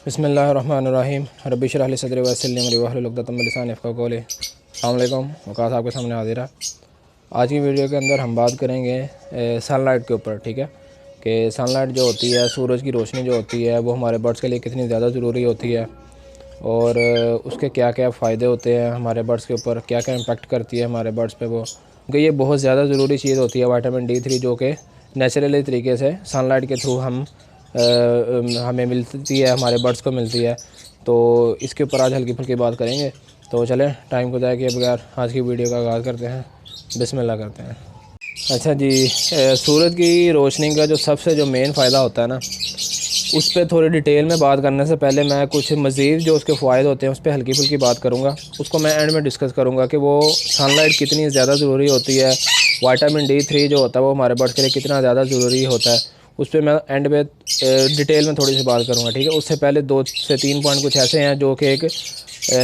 बिस्मिल्लाहिर्रहमानिर्रहीम रब्बि इश्रह ली सदरी वयस्सिर ली अमरी वहलुल उक़दतम मिन लिसानी यफ़क़हू क़ौली। अस्सलामु अलैकुम। वक़ास आपके सामने हाज़िर है। आज की वीडियो के अंदर हम बात करेंगे सनलाइट के ऊपर, ठीक है, कि सनलाइट जो होती है, सूरज की रोशनी जो होती है, वो हमारे बर्ड्स के लिए कितनी ज़्यादा ज़रूरी होती है और उसके क्या क्या फ़ायदे होते हैं हमारे बर्ड्स के ऊपर, क्या क्या इम्पेक्ट करती है हमारे बर्ड्स पे वो, क्योंकि ये बहुत ज़्यादा ज़रूरी चीज़ होती है विटामिन D3, जो कि नेचुरली तरीके से सनलाइट के थ्रू हमें मिलती है, हमारे बर्ड्स को मिलती है। तो इसके ऊपर आज हल्की फुल्की बात करेंगे। तो चलें, टाइम को ज़ाया किए बगैर आज की वीडियो का आगाज़ करते हैं। बिस्मिल्लाह करते हैं। अच्छा जी, सूरज की रोशनी का जो मेन फ़ायदा होता है ना, उस पर थोड़ी डिटेल में बात करने से पहले मैं कुछ मज़ीद जो उसके फ़ायदे होते हैं उस पर हल्की फुल्की बात करूँगा। उसको मैं एंड में डिस्कस करूँगा कि वो सनलाइट कितनी ज़्यादा ज़रूरी होती है, विटामिन D3 जो होता है वो हमारे बर्ड्स के लिए कितना ज़्यादा ज़रूरी होता है, उस पर मैं एंड में डिटेल में थोड़ी सी बात करूँगा, ठीक है। उससे पहले 2 से 3 पॉइंट कुछ ऐसे हैं जो कि एक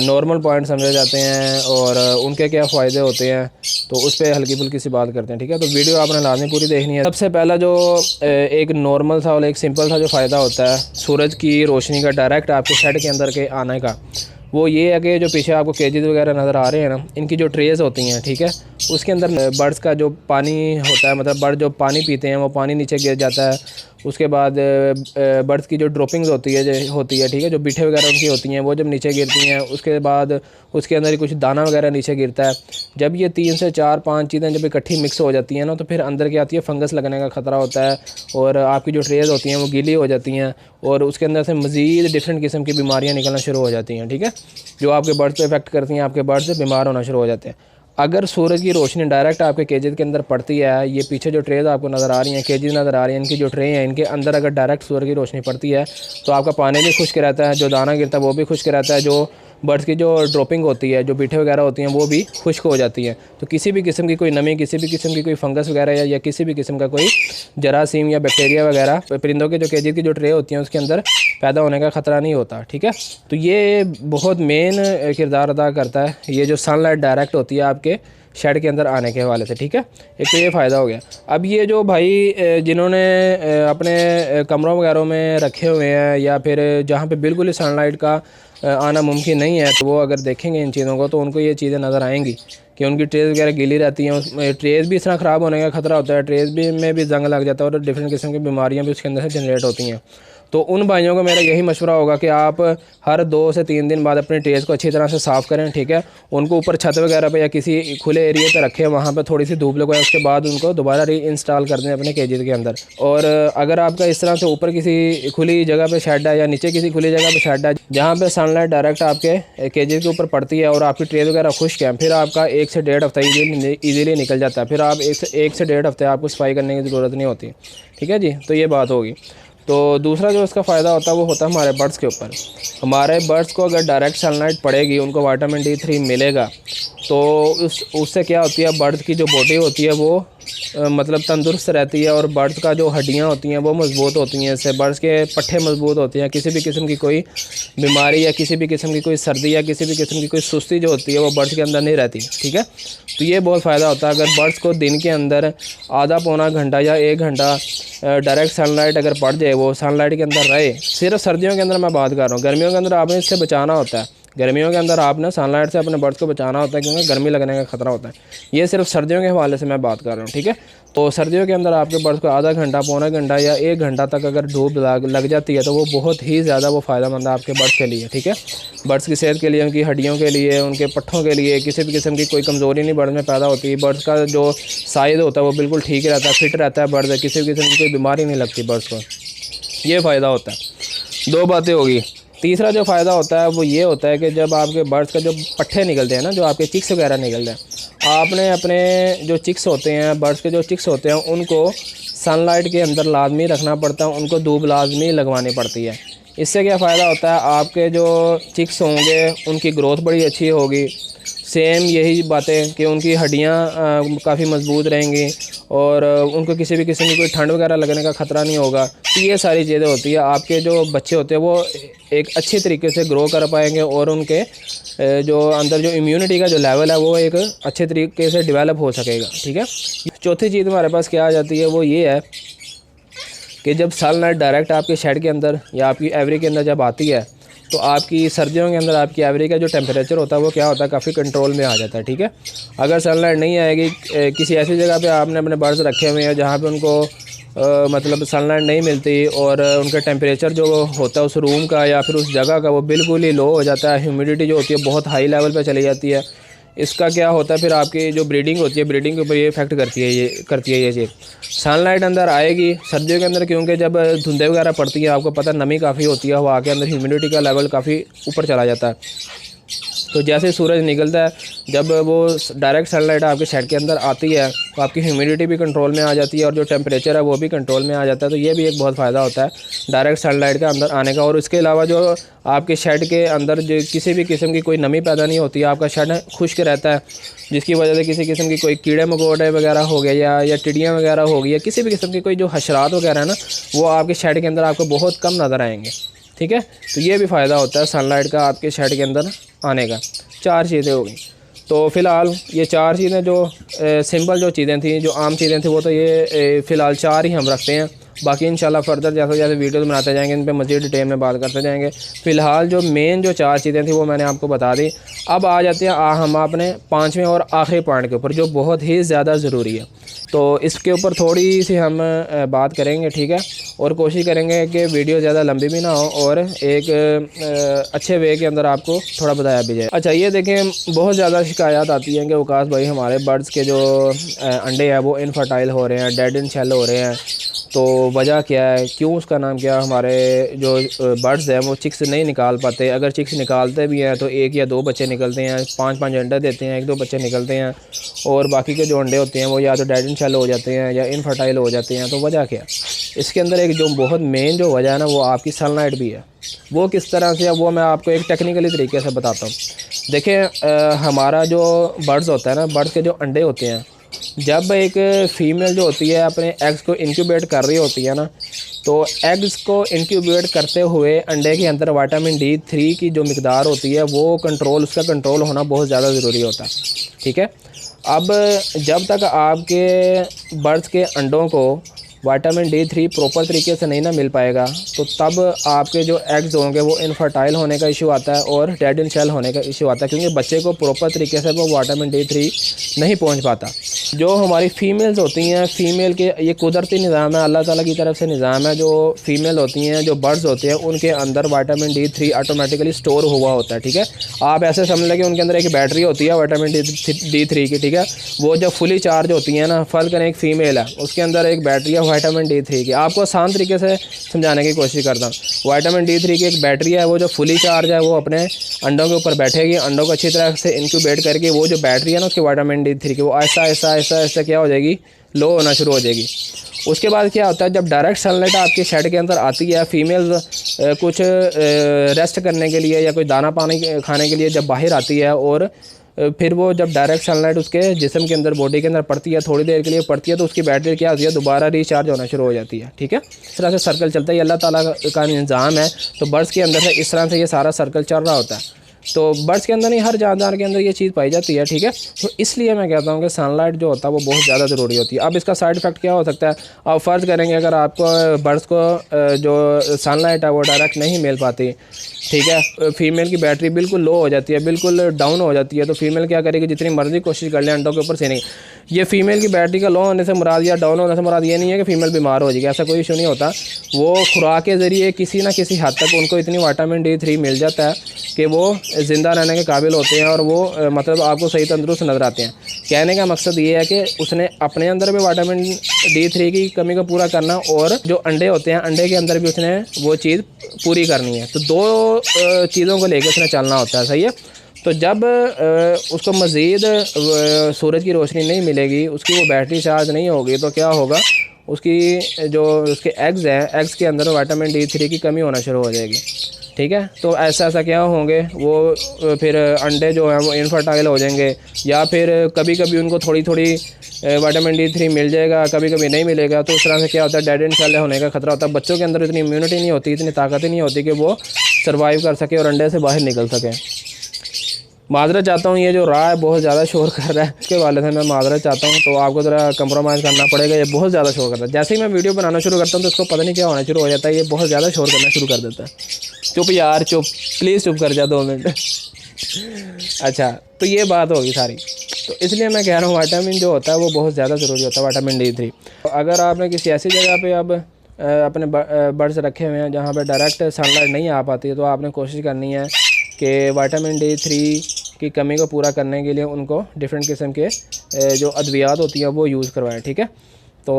नॉर्मल पॉइंट समझे जाते हैं और उनके क्या फ़ायदे होते हैं, तो उस पर हल्की फुल्की सी बात करते हैं, ठीक है। तो वीडियो आपने लाजमी पूरी देखनी है। सबसे पहला जो एक नॉर्मल सा और एक सिंपल सा जो फ़ायदा होता है सूरज की रोशनी का डायरेक्ट आपके शेड के अंदर के आने का, वो ये है कि जो पीछे आपको केजेस वगैरह नज़र आ रहे हैं ना, इनकी जो ट्रेज़ होती हैं, ठीक है, उसके अंदर बर्ड्स का जो पानी होता है, मतलब बर्ड जो पानी पीते हैं वो पानी नीचे गिर जाता है। उसके बाद बर्ड्स की जो ड्रॉपिंग्स होती है, ठीक है, जो बिठे वगैरह उनकी होती हैं वो जब नीचे गिरती हैं, उसके बाद उसके अंदर ही कुछ दाना वगैरह नीचे गिरता है। जब ये 3 से 4-5 चीज़ें जब इकट्ठी मिक्स हो जाती हैं ना, तो फिर अंदर क्या आती है, फंगस लगने का ख़तरा होता है और आपकी जो ट्रेज़ होती हैं वो गीली हो जाती हैं और उसके अंदर से मज़ीद डिफरेंट किस्म की बीमारियाँ निकलना शुरू हो जाती हैं, ठीक है, जो आपके बर्ड्स पे इफेक्ट करती हैं, आपके बर्ड्स बीमार होना शुरू हो जाते हैं। अगर सूरज की रोशनी डायरेक्ट आपके केजेस के अंदर पड़ती है, ये पीछे जो ट्रेज आपको नज़र आ रही हैं, केजेस नज़र आ रही हैं, इनकी जो ट्रे हैं, इनके अंदर अगर डायरेक्ट सूरज की रोशनी पड़ती है तो आपका पानी भी खुश्क रहता है, जो दाना गिरता है वो भी खुश्क रहता है, जो बर्ड्स की जो ड्रॉपिंग होती है, जो बीठे वगैरह होती हैं, वो भी खुश्क हो जाती हैं। तो किसी भी किस्म की कोई नमी, किसी भी किस्म की कोई फंगस वगैरह या किसी भी किस्म का कोई जरासीम या बैक्टीरिया वगैरह परिंदों के जो केजेस की जो ट्रे होती हैं उसके अंदर पैदा होने का ख़तरा नहीं होता, ठीक है। तो ये बहुत मेन किरदार अदा करता है ये जो सनलाइट डायरेक्ट होती है आपके शेड के अंदर आने के हवाले से, ठीक है। एक तो ये फ़ायदा हो गया। अब ये जो भाई जिन्होंने अपने कमरों वगैरह में रखे हुए हैं या फिर जहाँ पे बिल्कुल ही सनलाइट का आना मुमकिन नहीं है, तो वो अगर देखेंगे इन चीज़ों को तो उनको ये चीज़ें नज़र आएंगी कि उनकी ट्रेज़ वगैरह गीली रहती हैं, उसमें ट्रेज़ भी इस तरह ख़राब होने का ख़तरा होता है, ट्रेज़ भी में भी जंग लग जाता है और डिफरेंट किस्म की बीमारियाँ भी उसके अंदर से जनरेट होती हैं। तो उन भाइयों को मेरा यही मशवरा होगा कि आप हर 2 से 3 दिन बाद अपने ट्रेज़ को अच्छी तरह से साफ़ करें, ठीक है। उनको ऊपर छत वगैरह पे या किसी खुले एरिया पे रखें, वहाँ पे थोड़ी सी धूप लगवाएं, उसके बाद उनको दोबारा री इंस्टॉल कर दें अपने केजेस के अंदर। और अगर आपका इस तरह से ऊपर किसी खुली जगह पे शेड है या नीचे किसी खुली जगह पे शेड है जहाँ पे सनलाइट डायरेक्ट आपके केजेस के ऊपर पड़ती है और आपकी ट्रेज़ वगैरह खुश्क है, फिर आपका 1 से 1.5 हफ्ता ईजीली निकल जाता है। फिर आप 1 से 1.5 हफ्ते आपको सफाई करने की ज़रूरत नहीं होती, ठीक है जी। तो ये बात होगी। तो दूसरा जो इसका फ़ायदा होता है वो होता है हमारे बर्ड्स के ऊपर। हमारे बर्ड्स को अगर डायरेक्ट सनलाइट पड़ेगी, उनको विटामिन D3 मिलेगा, तो उससे क्या होती है, बर्ड्स की जो बॉडी होती है वो मतलब तंदुरुस्त रहती है और बर्ड्स का जो हड्डियां होती हैं वो मज़बूत होती हैं, इससे बर्ड्स के पट्ठे मज़बूत होते हैं, किसी भी किस्म की कोई बीमारी या किसी भी किस्म की कोई सर्दी या किसी भी किस्म की कोई सुस्ती जो होती है वो बर्ड्स के अंदर नहीं रहती, ठीक है। तो ये बहुत फ़ायदा होता है। अगर बर्ड्स को दिन के अंदर आधा पौना घंटा या 1 घंटा डायरेक्ट सनलाइट अगर पड़ जाए, वो सनलाइट के अंदर रहे, सिर्फ सर्दियों के अंदर मैं बात कर रहा हूँ, गर्मियों के अंदर आपने इससे बचाना होता है, गर्मियों के अंदर आपने सनलाइट से अपने बर्ड्स को बचाना होता है क्योंकि गर्मी लगने का ख़तरा होता है। ये सिर्फ सर्दियों के हवाले से मैं बात कर रहा हूँ, ठीक है। तो सर्दियों के अंदर आपके बर्ड्स को आधा घंटा, पौना घंटा या 1 घंटा तक अगर धूप लग जाती है तो वो बहुत ही ज़्यादा वो फ़ायदेमंद है आपके बर्ड्स के लिए, ठीक है। बर्ड्स की सेहत के लिए, उनकी हड्डियों के लिए, उनके पट्ठों के लिए किसी भी किस्म की कोई कमज़ोरी नहीं बर्ड्स में पैदा होती। बर्ड्स का जो साइज़ होता है वो बिल्कुल ठीक रहता है, फिट रहता है बर्ड्स, किसी भी किस्म की कोई बीमारी नहीं लगती बर्ड्स को। ये फ़ायदा होता है। 2 बातें होगी। तीसरा जो फ़ायदा होता है वो ये होता है कि जब आपके बर्ड्स का जो पट्ठे निकलते हैं ना, जो आपके चिक्स वगैरह निकलते हैं, आपने अपने जो चिक्स होते हैं, बर्ड्स के जो चिक्स होते हैं, उनको सनलाइट के अंदर लाजमी रखना पड़ता है, उनको धूप लाजमी लगवानी पड़ती है। इससे क्या फ़ायदा होता है, आपके जो चिक्स होंगे उनकी ग्रोथ बड़ी अच्छी होगी। सेम यही बातें कि उनकी हड्डियाँ काफ़ी मज़बूत रहेंगी और उनको किसी भी किस्म की कोई ठंड वगैरह लगने का ख़तरा नहीं होगा। तो ये सारी चीज़ें होती है, आपके जो बच्चे होते हैं वो एक अच्छी तरीके से ग्रो कर पाएंगे और उनके जो अंदर जो इम्यूनिटी का जो लेवल है वो एक अच्छे तरीके से डेवलप हो सकेगा, ठीक है। चौथी चीज़ हमारे पास क्या आ जाती है वो ये है कि जब सनलाइट डायरेक्ट आपके शेड के अंदर या आपकी एवरी के अंदर जब आती है तो आपकी सर्दियों के अंदर आपकी एवरी का जो टेम्परेचर होता है वो क्या होता है, काफ़ी कंट्रोल में आ जाता है। ठीक है, अगर सनलाइट नहीं आएगी, किसी ऐसी जगह पे आपने अपने बर्ड्स रखे हुए हैं जहाँ पे उनको मतलब सनलाइट नहीं मिलती और उनका टेम्परेचर जो होता है उस रूम का या फिर उस जगह का वो बिल्कुल ही लो हो जाता है, ह्यूमिडिटी जो होती है बहुत हाई लेवल पे चली जाती है, इसका क्या होता है फिर आपकी जो ब्रीडिंग होती है, ब्रीडिंग के ऊपर ये इफेक्ट करती है ये चीज़। सनलाइट अंदर आएगी सर्दियों के अंदर, क्योंकि जब धुंधे वगैरह पड़ती है आपको पता नमी काफ़ी होती है, हवा के अंदर ह्यूमिडिटी का लेवल काफ़ी ऊपर चला जाता है। तो जैसे सूरज निकलता है, जब वो डायरेक्ट सनलाइट आपके शेड के अंदर आती है तो आपकी ह्यूमिडिटी भी कंट्रोल में आ जाती है और जो टेम्परेचर है वो भी कंट्रोल में आ जाता है। तो ये भी एक बहुत फ़ायदा होता है डायरेक्ट सनलाइट के अंदर आने का। और इसके अलावा जो आपके शेड के अंदर जो किसी भी किस्म की कोई नमी पैदा नहीं होती है, आपका शेड खुश्क रहता है, जिसकी वजह से किसी किस्म की कोई कीड़े मकोड़े वगैरह हो गए या टिड्डियाँ वगैरह हो गई या किसी भी किस्म की कोई जो हशरात वगैरह है ना, वो आपके शेड के अंदर आपको बहुत कम नज़र आएंगे। ठीक है, तो ये भी फ़ायदा होता है सनलाइट का आपके शेड के अंदर आने का। 4 चीज़ें हो गई। तो फ़िलहाल ये 4 चीज़ें जो सिंपल जो चीज़ें थी, जो आम चीज़ें थी, वो तो ये फ़िलहाल 4 ही हम रखते हैं। बाकी इंशाल्लाह फर्दर जैसे जैसे वीडियोस बनाते जाएंगे इन पे मज़ीद डिटेल में बात करते जाएंगे। फ़िलहाल जो मेन जो 4 चीज़ें थी वो मैंने आपको बता दी। अब आ जाते हैं हम अपने 5वें और आखिरी पॉइंट के ऊपर, जो बहुत ही ज़्यादा ज़रूरी है। तो इसके ऊपर थोड़ी सी हम बात करेंगे, ठीक है, और कोशिश करेंगे कि वीडियो ज़्यादा लंबी भी ना हो और एक अच्छे वे के अंदर आपको थोड़ा बताया भी जाए। अच्छा, ये देखें, बहुत ज़्यादा शिकायत आती हैं कि वकास भाई हमारे बर्ड्स के जो अंडे हैं वो इनफर्टाइल हो रहे हैं, डेड इन शेल हो रहे हैं, तो वजह क्या है, क्यों, उसका नाम क्या। हमारे जो बर्ड्स हैं वो चिक्स नहीं निकाल पाते, अगर चिक्स निकालते भी हैं तो 1 या 2 बच्चे निकलते हैं, 5-5 अंडे देते हैं, 1-2 बच्चे निकलते हैं, और बाकी के जो अंडे होते हैं वो या तो डेड इन शेल हो जाते हैं या इनफर्टाइल हो जाते हैं। तो वजह क्या, इसके अंदर एक जो बहुत मेन जो वजह है ना, वो आपकी सनलाइट भी है। वो किस तरह से है वो मैं आपको एक टेक्निकली तरीके से बताता हूँ। देखें, हमारा जो बर्ड्स होता है ना, बर्ड्स के जो अंडे होते हैं, जब एक फ़ीमेल जो होती है अपने एग्स को इंक्यूबेट कर रही होती है ना, तो एग्स को इंक्यूबेट करते हुए अंडे के अंदर विटामिन D3 की जो मिकदार होती है वो उसका कंट्रोल होना बहुत ज़्यादा ज़रूरी होता है। ठीक है, अब जब तक आपके बर्ड्स के अंडों को विटामिन D3 प्रॉपर तरीके से नहीं ना मिल पाएगा, तो तब आपके जो एग्स होंगे वो इनफर्टाइल होने का इशू आता है और डेड इन शेल होने का इशू आता है, क्योंकि बच्चे को प्रॉपर तरीके से वो विटामिन D3 नहीं पहुंच पाता। जो हमारी फ़ीमेल्स होती हैं, फ़ीमेल के ये कुदरती निज़ाम है, अल्लाह ताला की तरफ से निज़ाम है। जो फ़ीमेल होती हैं, जो बर्ड्स होते हैं, उनके अंदर विटामिन D3 ऑटोमेटिकली स्टोर हुआ होता है। ठीक है, आप ऐसे समझ लें कि उनके अंदर एक बैटरी होती है विटामिन D3 की। ठीक है, वो जब फुली चार्ज होती है ना, फ़र्ज़ करें एक फ़ीमेल है, उसके अंदर एक बैटरी है विटामिन D3 की। आपको आसान तरीके से समझाने की कोशिश करता हूँ। विटामिन D3 की एक बैटरी है, वो जो फुली चार्ज है वो अपने अंडों के ऊपर बैठेगी, अंडों को अच्छी तरह से इंक्यूबेट करके वो जो बैटरी है ना उसकी विटामिन D3 की, वो ऐसा क्या हो जाएगी, लो होना शुरू हो जाएगी। उसके बाद क्या होता है, जब डायरेक्ट सनलाइट आपके शेड के अंदर आती है, फीमेल कुछ रेस्ट करने के लिए या कोई दाना पानी खाने के लिए जब बाहर आती है, और फिर वो जब डायरेक्ट सनलाइट उसके जिस्म के अंदर, बॉडी के अंदर पड़ती है, थोड़ी देर के लिए पड़ती है, तो उसकी बैटरी क्या होती है, दोबारा रिचार्ज होना शुरू हो जाती है। ठीक है, इस तरह से सर्कल चलता है, अल्लाह ताला का निज़ाम है। तो बर्ड्स के अंदर से इस तरह से ये सारा सर्कल चल रहा होता है। तो बर्ड्स के अंदर नहीं, हर जानदार के अंदर ये चीज़ पाई जाती है। ठीक है, तो इसलिए मैं कहता हूँ कि सनलाइट जो होता है वो बहुत ज़्यादा ज़रूरी होती है। अब इसका साइड इफ़ेक्ट क्या हो सकता है, आप फ़र्ज़ करेंगे अगर आपको बर्ड्स को जो सनलाइट है वो डायरेक्ट नहीं मिल पाती, ठीक है, फीमेल की बैटरी बिल्कुल लो हो जाती है, बिल्कुल डाउन हो जाती है, तो फीमेल क्या करेगी, जितनी मर्ज़ी कोशिश कर ले अंडों के ऊपर से नहीं। ये फ़ीमेल की बैटरी का लो होने से मुराद या डाउन होने से मुराद ये नहीं है कि फ़ीमेल बीमार हो जाएगी, ऐसा कोई इशू नहीं होता। वो खुराक के ज़रिए किसी ना किसी हद तक उनको इतनी विटामिन D3 मिल जाता है कि वो ज़िंदा रहने के काबिल होते हैं और वो मतलब आपको सही तंदुरुस्त नज़र आते हैं। कहने का मकसद ये है कि उसने अपने अंदर भी विटामिन D3 की कमी को पूरा करना, और जो अंडे होते हैं, अंडे के अंदर भी उसने वो चीज़ पूरी करनी है। तो 2 चीज़ों को लेकर उसने चलना होता है, सही है। तो जब उसको मज़ीद सूरज की रोशनी नहीं मिलेगी, उसकी वो बैटरी चार्ज नहीं होगी, तो क्या होगा, उसकी जो उसके एग्स हैं, एग्स के अंदर विटामिन D3 की कमी होना शुरू हो जाएगी। ठीक है, तो ऐसा क्या होंगे, वो फिर अंडे जो हैं वो इनफर्टाइल हो जाएंगे, या फिर कभी कभी उनको थोड़ी विटामिन D3 मिल जाएगा, कभी कभी नहीं मिलेगा। तो उस तरह से क्या होता है, डेड एंड शेल होने का खतरा होता है। बच्चों के अंदर इतनी इम्यूनिटी नहीं होती, इतनी ताकत नहीं होती कि वो सर्वाइव कर सके और अंडे से बाहर निकल सकें। माजरत चाहता हूँ, ये जो रहा है बहुत ज़्यादा शोर कर रहा है, इसके वाले से मैं माजरत चाहता हूँ। तो आपको ज़रा कंप्रोमाइज़ करना पड़ेगा, ये बहुत ज़्यादा शोर करता है। जैसे ही मैं वीडियो बनाना शुरू करता हूँ तो इसको पता नहीं क्या होना शुरू हो जाता है, ये बहुत ज़्यादा शोर करना शुरू कर देता है। चुप यार चुप, प्लीज़ चुप कर जा 2 मिनट। अच्छा, तो ये बात होगी सारी। तो इसलिए मैं कह रहा हूँ विटामिन जो होता है वो बहुत ज़्यादा ज़रूरी होता है, विटामिन D3। तो अगर आपने किसी ऐसी जगह पे अब अपने बर्ड्स रखे हुए हैं जहाँ पे डायरेक्ट सनलाइट नहीं आ पाती है, तो आपने कोशिश करनी है कि विटामिन D3 की कमी को पूरा करने के लिए उनको डिफरेंट किस्म के जो अद्वियात होती हैं वो यूज़ करवाएं, ठीक है। तो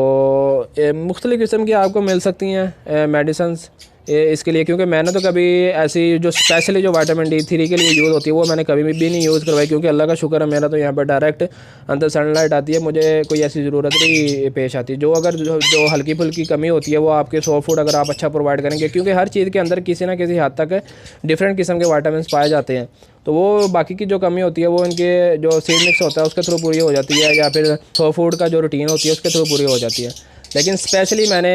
मुख्तलिफ़ किस्म की आपको मिल सकती हैं मेडिसन्स इसके लिए, क्योंकि मैंने तो कभी ऐसी जो स्पेशली जो विटामिन D3 के लिए यूज़ होती है वो मैंने कभी भी नहीं यूज़ करवाई, क्योंकि अल्लाह का शुक्र है मेरा तो यहाँ पर डायरेक्ट अंदर सनलाइट आती है, मुझे कोई ऐसी ज़रूरत नहीं पेश आती। जो अगर जो हल्की फुल्की कमी होती है वो आपके सॉफ्ट फूड अगर आप अच्छा प्रोवाइड करेंगे, क्योंकि हर चीज़ के अंदर किसी ना किसी हद तक डिफरेंट किस्म के विटामिन पाए जाते हैं, तो वो बाकी की जो कमी होती है वो इनके जो सीड मिक्स होता है उसके थ्रू पूरी हो जाती है, या फिर सॉफ्ट फूड का जो रूटीन होती है उसके थ्रू पूरी हो जाती है। लेकिन स्पेशली मैंने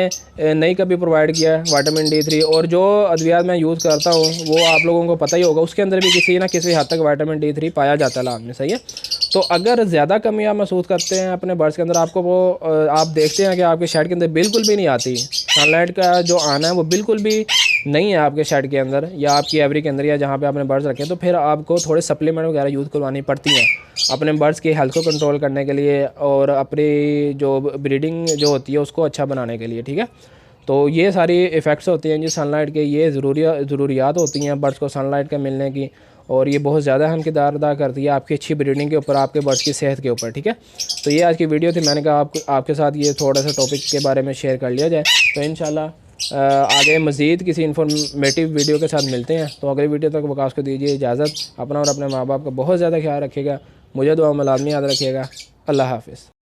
नहीं कभी प्रोवाइड किया है विटामिन D3, और जो अद्वियात मैं यूज़ करता हूँ वो आप लोगों को पता ही होगा, उसके अंदर भी किसी ना किसी हद तक विटामिन D3 पाया जाता है लाभ में, सही है। तो अगर ज़्यादा कमी आप महसूस करते हैं अपने बर्ड्स के अंदर, आपको वो आप देखते हैं कि आपके शेड के अंदर बिल्कुल भी नहीं आती सनलाइट का जो आना है वो बिल्कुल भी नहीं है आपके शेड के अंदर या आपकी एवरी के अंदर या जहाँ पे आपने बर्ड्स रखे, तो फिर आपको थोड़े सप्लीमेंट वगैरह यूज़ करवानी पड़ती हैं अपने बर्ड्स की हेल्थ को कंट्रोल करने के लिए और अपनी जो ब्रीडिंग जो होती है उसको अच्छा बनाने के लिए, ठीक है। तो ये सारी इफ़ेक्ट्स होती हैं जी सनलाइट के, ये ज़रूरियात होती हैं बर्ड्स को सनलाइट के मिलने की, और ये बहुत ज़्यादा अहम किरदार अदा करती है आपकी अच्छी ब्रीडिंग के ऊपर, आपके बर्ड्स की सेहत के ऊपर, ठीक है। तो ये आज की वीडियो थी, मैंने कहा आपके साथ ये थोड़ा सा टॉपिक के बारे में शेयर कर लिया जाए। तो इंशाल्लाह आगे मज़ीद किसी इन्फॉर्मेटिव वीडियो के साथ मिलते हैं। तो अगली वीडियो तक वकास को दीजिए इजाज़त। अपना और अपने माँ बाप का बहुत ज़्यादा ख्याल रखिएगा, मुझे दुआ में लाज़मी याद रखिएगा। अल्लाह हाफ़िज़।